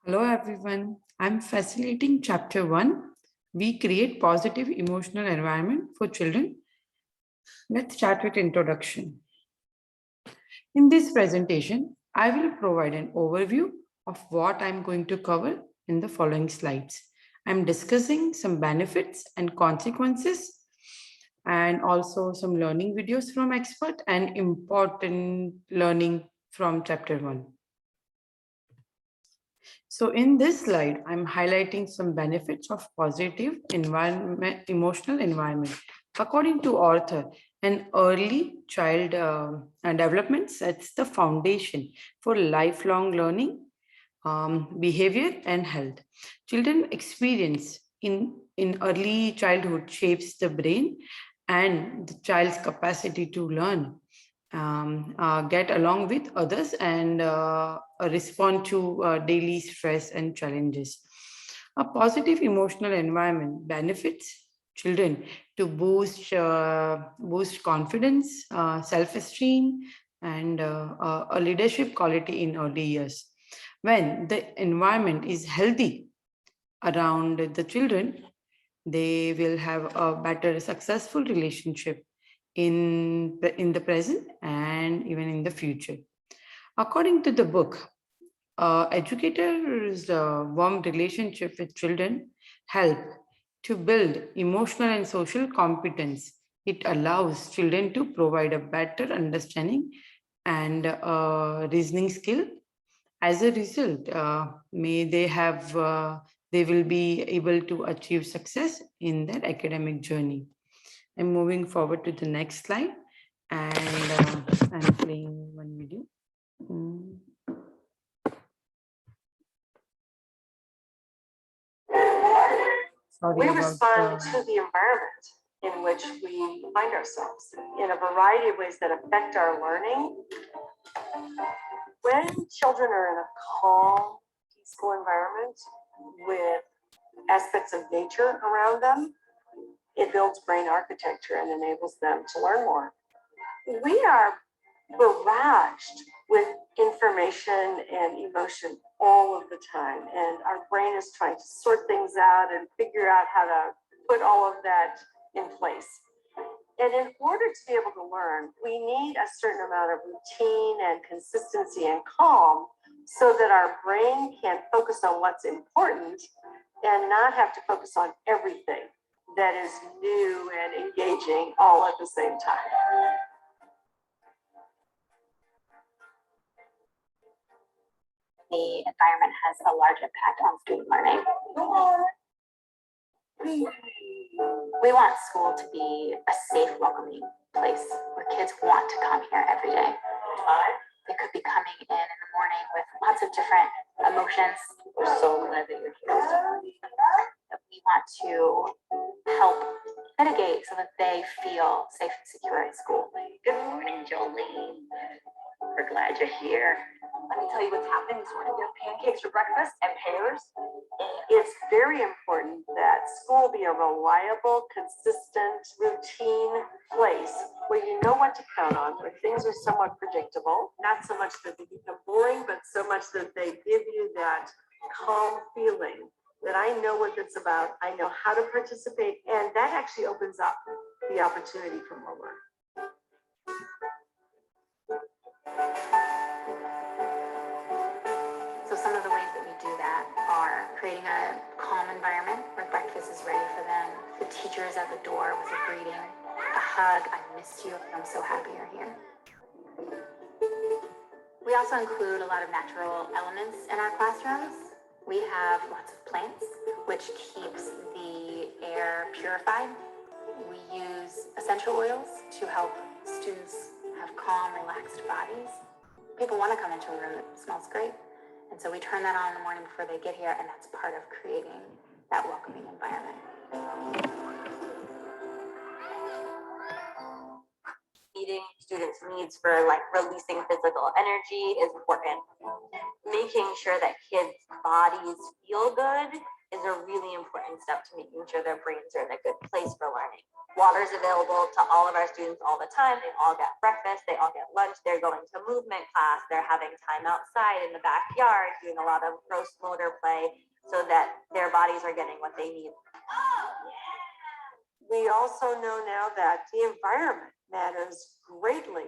Hello everyone. I'm facilitating chapter 1. We create positive emotional environment for children. Let's start with introduction. In this presentation, I will provide an overview of what I'm going to cover in the following slides. I'm discussing some benefits and consequences and also some learning videos from expert and important learning from chapter 1. So in this slide, I'm highlighting some benefits of positive emotional environment. According to author, an early child development sets the foundation for lifelong learning, behavior, and health. Children experience in early childhood shapes the brain and the child's capacity to learn, get along with others, and respond to daily stress and challenges. A positive emotional environment benefits children to boost confidence, self-esteem, and a leadership quality in early years. When the environment is healthy around the children, they will have a better successful relationship in the present and even in the future. According to the book, educators' warm relationship with children help to build emotional and social competence. It allows children to provide a better understanding and reasoning skill. As a result, they will be able to achieve success in their academic journey. I'm moving forward to the next slide, and I'm playing one video. Mm. Sorry We about respond to the environment in which we find ourselves in a variety of ways that affect our learning. When children are in a calm, peaceful environment with aspects of nature around them, it builds brain architecture and enables them to learn more. We are barraged with information and emotion all of the time, and our brain is trying to sort things out and figure out how to put all of that in place. And in order to be able to learn, we need a certain amount of routine and consistency and calm so that our brain can focus on what's important and not have to focus on everything that is new and engaging all at the same time. The environment has a large impact on student learning. We want school to be a safe, welcoming place where kids want to come here every day. They could be coming in the morning with lots of different emotions. We're so glad that you're here. We want to help mitigate so that they feel safe and secure at school. Good morning, Jolene. We're glad you're here. Let me tell you what's happening this morning. We have pancakes for breakfast and pears. It's very important that school be a reliable, consistent, routine place where you know what to count on, where things are somewhat predictable, not so much that they become boring, but so much that they give you that calm feeling that I know what it's about, I know how to participate, and that actually opens up the opportunity for more learning. So some of the ways that we do that are creating a calm environment where breakfast is ready for them. The teacher is at the door with a greeting, a hug, I missed you, I'm so happy you're here. We also include a lot of natural elements in our classrooms. We have lots of plants, which keeps the air purified. We use essential oils to help students have calm, relaxed bodies. People want to come into a room that smells great. And so we turn that on in the morning before they get here, and that's part of creating that welcoming environment. Meeting students' needs for like releasing physical energy is important. Making sure that kids' bodies feel good is a really important step to making sure their brains are in a good place for learning. Water is available to all of our students all the time. They all get breakfast, they all get lunch, they're going to movement class, they're having time outside in the backyard, doing a lot of gross motor play so that their bodies are getting what they need. We also know now that the environment matters greatly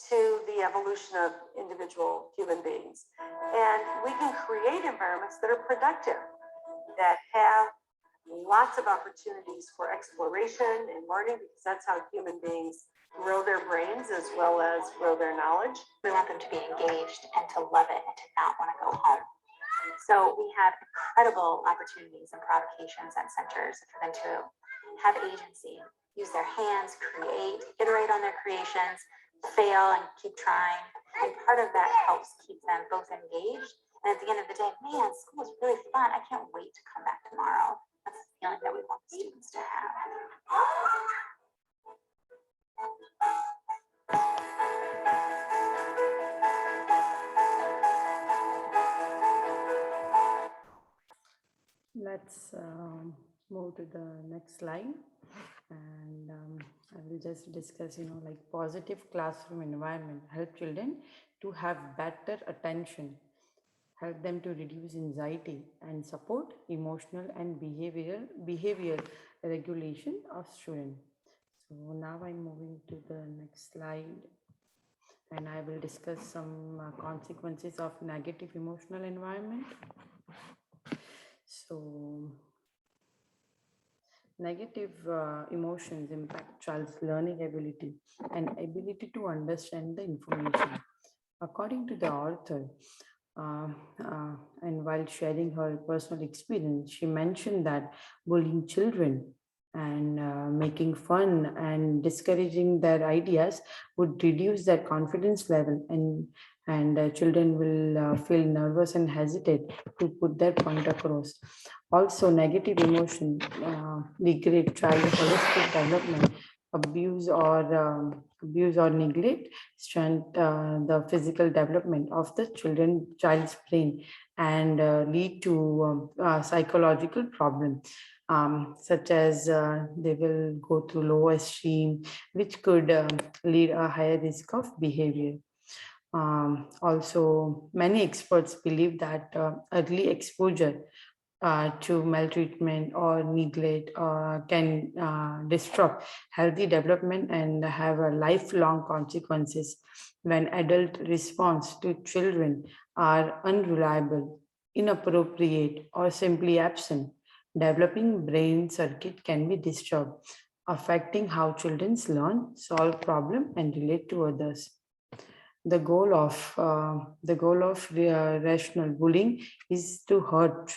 to the evolution of individual human beings. And we can create environments that are productive, that have lots of opportunities for exploration and learning, because that's how human beings grow their brains as well as grow their knowledge. We want them to be engaged and to love it and to not want to go home. So we have incredible opportunities and provocations and centers for them to have agency, use their hands, create, iterate on their creations, fail and keep trying. And part of that helps keep them both engaged. And at the end of the day, man, school is really fun. I can't wait to come back tomorrow. That's the feeling that we want the students to have. Let's move to the next slide, and I will just discuss, like positive classroom environment help children to have better attention, help them to reduce anxiety and support emotional and behavioral regulation of students. So now I'm moving to the next slide, and I will discuss some consequences of negative emotional environment. So negative emotions impact child's learning ability and ability to understand the information. According to the author, and while sharing her personal experience, she mentioned that bullying children and making fun and discouraging their ideas would reduce their confidence level, and children will feel nervous and hesitate to put their point across. Also, negative emotion degrade child holistic development. Abuse or neglect stunt the physical development of the child's brain, and lead to psychological problems, such as they will go through low esteem, which could lead a higher risk of behavior. Also, many experts believe that early exposure to maltreatment or neglect can disrupt healthy development and have a lifelong consequences. When adult response to children are unreliable, inappropriate, or simply absent, developing brain circuit can be disturbed, affecting how children learn, solve problem, and relate to others. The goal of rational bullying is to hurt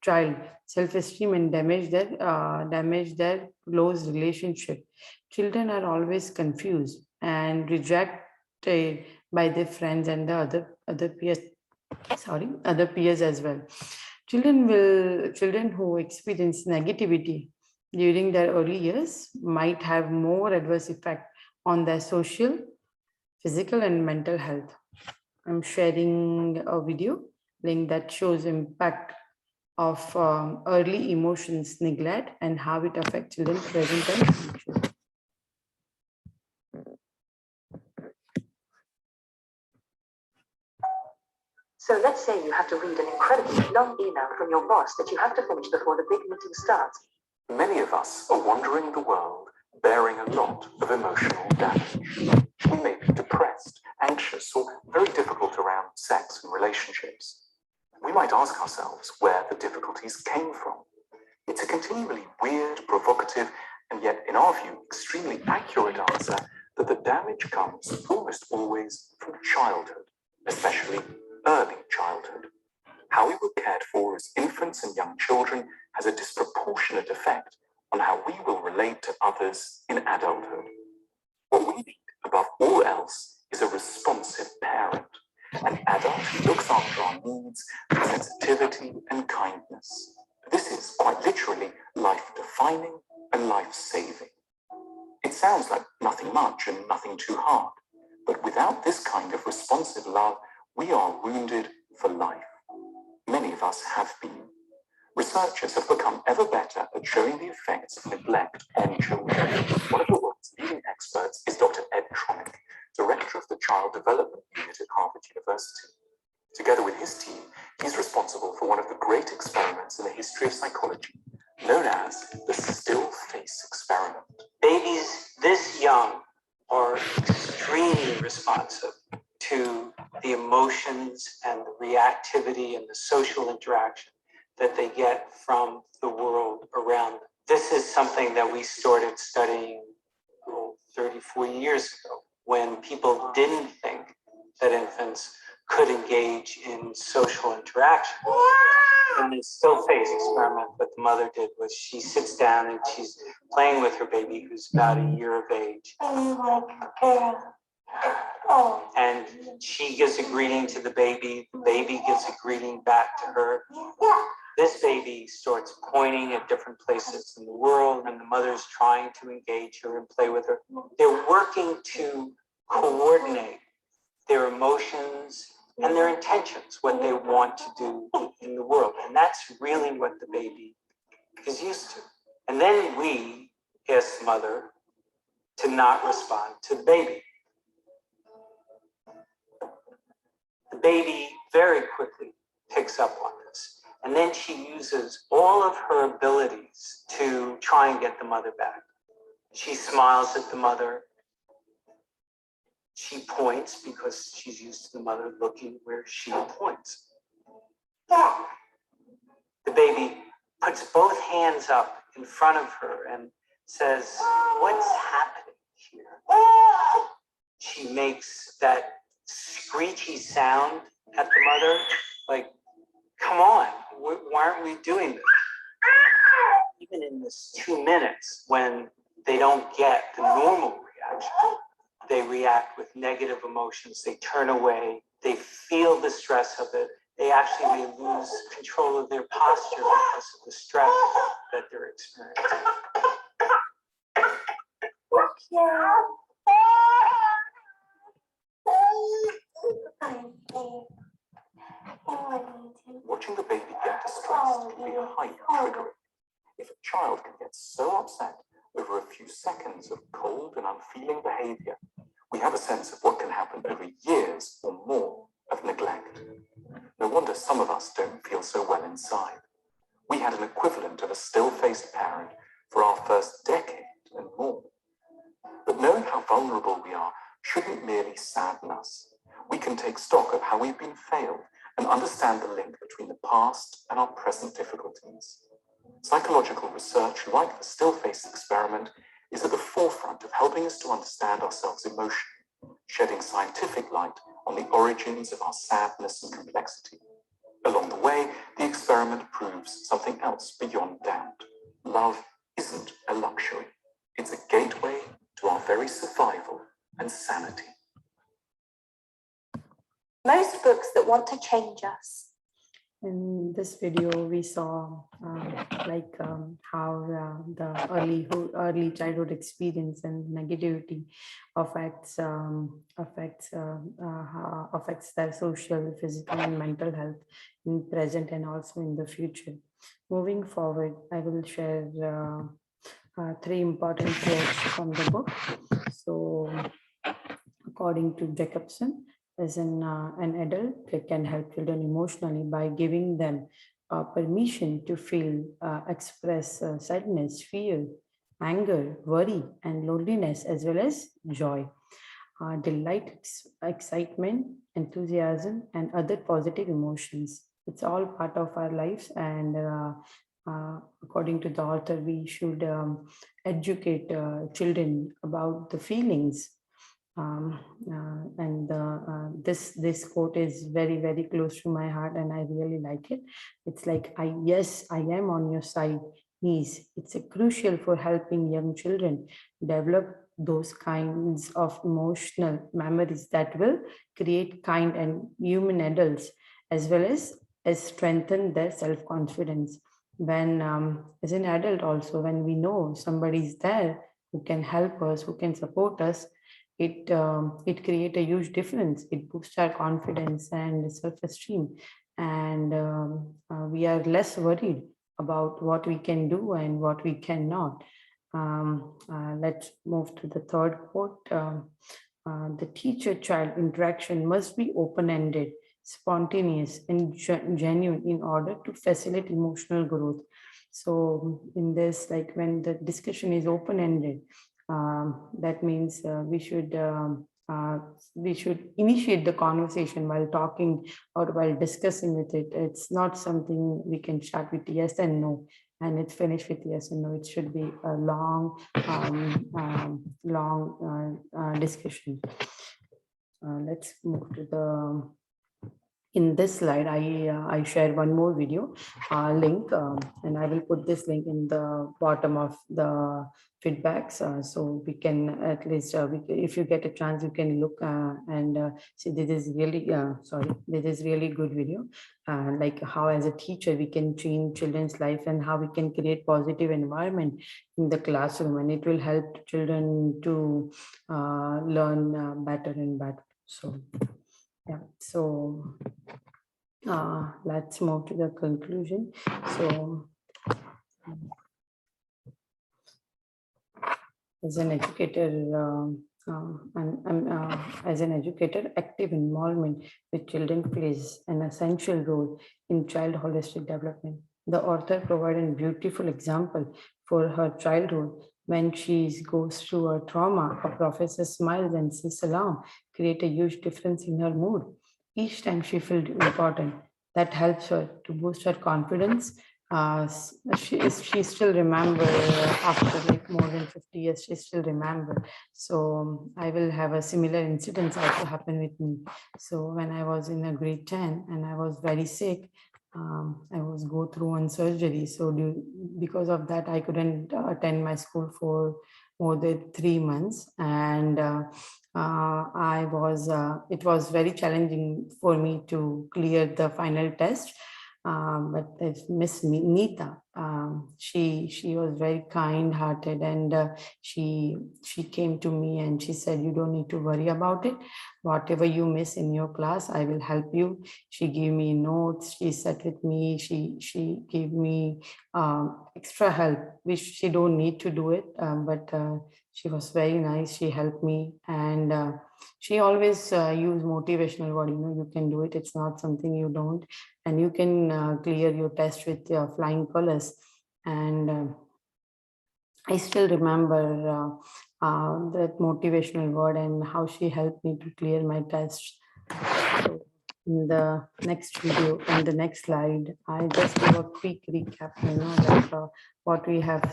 child self-esteem and damage their close relationship. Children are always confused and rejected by their friends and the other peers. Other peers as well. Children who experience negativity during their early years might have more adverse effect on their social, physical, and mental health. I'm sharing a video link that shows impact of early emotions neglect and how it affects children present and future. So let's say you have to read an incredibly long email from your boss that you have to finish before the big meeting starts. Many of us are wandering the world bearing a lot of emotional damage. We may be depressed, anxious, or very difficult around sex and relationships. We might ask ourselves where the difficulties came from. It's a continually weird, provocative, and yet, in our view, extremely accurate answer that the damage comes almost always from childhood, especially early childhood. How we were cared for as infants and young children has a disproportionate effect on how we will relate to others in adulthood. What we need, above all else, is a responsive parent, an adult who looks after our needs with sensitivity and kindness. This is quite literally life-defining and life-saving. It sounds like nothing much and nothing too hard, but without this kind of responsive love, we are wounded for life. Many of us have been. Researchers have become ever better at showing the effects of neglect on children. One of the world's leading experts is Dr. Ed Tronick, director of the Child Development Unit at Harvard University. Together with his team, he's responsible for one of the great experiments in the history of psychology, known as the still face experiment. Babies this young are extremely responsive to the emotions and the reactivity and the social interaction that they get from the world around them. This is something that we started studying 34 years ago, when people didn't think that infants could engage in social interaction. And the still face experiment that the mother did was she sits down and she's playing with her baby who's about a year of age. And she gives a greeting to the baby gives a greeting back to her. This baby starts pointing at different places in the world, and the mother's trying to engage her and play with her. They're working to coordinate their emotions and their intentions, what they want to do in the world. And that's really what the baby is used to. And then we ask the mother to not respond to the baby. The baby very quickly picks up on this. And then she uses all of her abilities to try and get the mother back. She smiles at the mother. She points because she's used to the mother looking where she points. The baby puts both hands up in front of her and says, "What's happening here?" She makes that screechy sound at the mother, like, "Come on, why aren't we doing this?" Even in this 2 minutes, when they don't get the normal reaction, they react with negative emotions, they turn away, they feel the stress of it, they actually may lose control of their posture because of the stress that they're experiencing. Watching the baby get distressed can be highly triggering. If a child can get so upset over a few seconds of cold and unfeeling behavior, we have a sense of what can happen over years or more of neglect. No wonder some of us don't feel so well inside. We had an equivalent of a still-faced parent for our first decade and more. But knowing how vulnerable we are shouldn't merely sadden us. We can take stock of how we've been failed and understand the link between the past and our present difficulties. Psychological research, like the still face experiment, is at the forefront of helping us to understand ourselves emotionally, shedding scientific light on the origins of our sadness and complexity. Along the way, the experiment proves something else beyond doubt. Love isn't a luxury. It's a gateway to our very survival and sanity. Most books that want to change us. In this video, we saw how the early childhood experience and negativity affects their social, physical, and mental health in present and also in the future. Moving forward, I will share 3 important quotes from the book. So, according to Jacobson, as an adult, it can help children emotionally by giving them permission to feel, express sadness, fear, anger, worry, and loneliness, as well as joy, delight, excitement, enthusiasm, and other positive emotions. It's all part of our lives, and according to the author, we should educate children about the feelings. This quote is very, very close to my heart, and I really like it. It's like, yes, I am on your side, niece. It's crucial for helping young children develop those kinds of emotional memories that will create kind and human adults, as well as strengthen their self-confidence. When as an adult also, when we know somebody is there who can help us, who can support us, it creates a huge difference. It boosts our confidence and self-esteem, and we are less worried about what we can do and what we cannot. Let's move to the third quote. The teacher-child interaction must be open-ended, spontaneous, and genuine in order to facilitate emotional growth. So in this, like when the discussion is open-ended, that means we should initiate the conversation while talking or while discussing with it. It's not something we can start with yes and no, and it's finished with yes and no. It should be a long, discussion. Let's move to the. In this slide, I share one more video link, and I will put this link in the bottom of the feedbacks, so we can at least, if you get a chance, you can look and see. This is really, this is really good video, like how as a teacher we can change children's life and how we can create positive environment in the classroom, and it will help children to learn better and better. So. Yeah, so let's move to the conclusion. So as an educator, as an educator, active involvement with children plays an essential role in child holistic development. The author provided a beautiful example for her childhood. When she goes through a trauma, a professor smiles and says salam, create a huge difference in her mood. Each time she felt important, that helps her to boost her confidence. She still remember after like more than 50 years, she still remember. So I will have a similar incident also happen with me. So when I was in a grade 10 and I was very sick, I was go through one surgery. So because of that, I couldn't attend my school for more than 3 months. And it was very challenging for me to clear the final test. But there's Miss Neeta, she was very kind-hearted, and she came to me and she said, "You don't need to worry about it. Whatever you miss in your class, I will help you." She gave me notes. She sat with me. She gave me extra help, which she don't need to do it, but she was very nice. She helped me, and she always use motivational word. You can do it. It's not something you don't. And you can clear your test with flying colors. And I still remember that motivational word and how she helped me to clear my test. So in the next video, on the next slide, I just give a quick recap, like what we have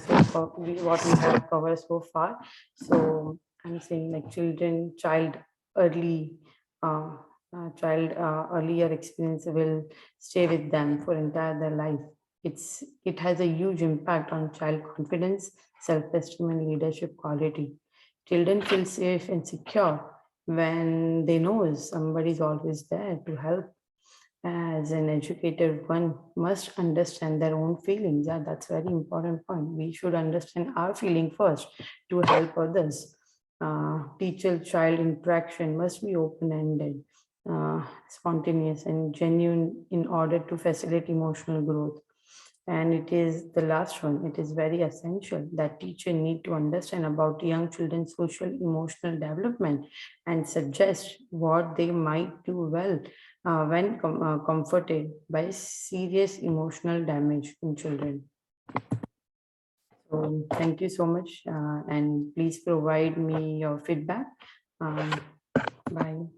covered so far. So I'm saying like earlier experience will stay with them for entire their life. It has a huge impact on child confidence, self-esteem, and leadership quality. Children feel safe and secure when they know somebody is always there to help. As an educator, one must understand their own feelings. Yeah, that's a very important point. We should understand our feeling first to help others. Teacher-child interaction must be open-ended, spontaneous, and genuine in order to facilitate emotional growth. And it is the last one. It is very essential that teachers need to understand about young children's social emotional development and suggest what they might do well when comforted by serious emotional damage in children. So thank you so much, and please provide me your feedback. Bye.